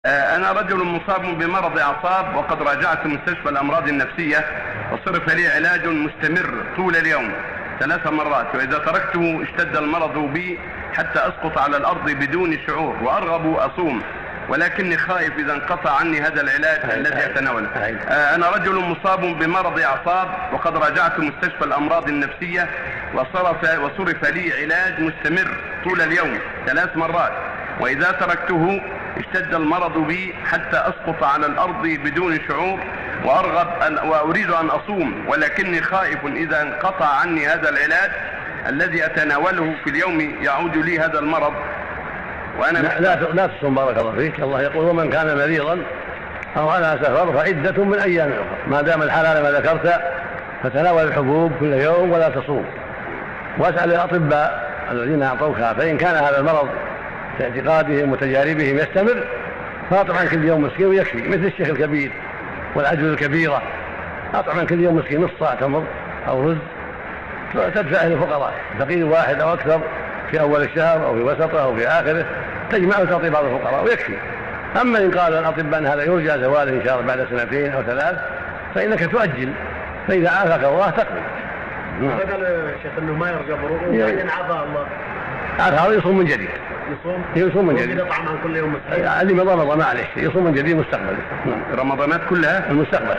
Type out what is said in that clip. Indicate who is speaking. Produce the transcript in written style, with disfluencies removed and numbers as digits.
Speaker 1: أنا رجل مصاب بمرض أعصاب، وقد راجعت مستشفى الأمراض النفسية وصرف لي علاج مستمر طول اليوم 3 مرات، وإذا تركته اشتد المرض بي حتى أسقط على الأرض بدون شعور، وأرغب أصوم ولكني خائف إذا انقطع عني هذا العلاج الذي أتناوله. أنا رجل مصاب بمرض أعصاب، وقد راجعت مستشفى الأمراض النفسية وصرف لي علاج مستمر طول اليوم 3 مرات، وإذا تركته اشتد المرض بي حتى أسقط على الأرض بدون شعور، وأريد أن أصوم ولكني خائف إذا انقطع عني هذا العلاج الذي أتناوله في اليوم يعود لي هذا المرض. وأنا
Speaker 2: لا تصوم بارك الله فيك. الله يقول: ومن كان مريضا أو على سفر فعدة من أيام أخرى. ما دام الحلال ما ذكرت فتناول الحبوب كل يوم ولا تصوم، واسأل الأطباء الذين أعطوك، فإن كان هذا المرض في اعتقادهم وتجاربهم يستمر فاطعم عن كل يوم مسكين ويكفي، مثل الشيخ الكبير والعجوز الكبيرة، أطعم عن كل يوم مسكين نص صاع تمر أو رز تدفعه للفقراء، فقير واحد أو أكثر في أول الشهر أو في وسطه أو في آخره، تجمع وتعطي بعض الفقراء ويكفي. أما إن قال الأطباء أن هذا يرجى زواله إن شاء الله بعد 2 أو 3 فإنك تؤجل، فإذا عافاك الله تقبل.
Speaker 3: قال الشيخ أنه ما يرجى بروءه وبعدين عافاه الله،
Speaker 2: هذا يصوم من جديد. يصوم من جديد.
Speaker 3: يطعم عن كل يوم مسكين.
Speaker 2: اللي رمضان ما عليه يصوم من جديد مستقبل.
Speaker 1: رمضانات كلها
Speaker 2: المستقبل.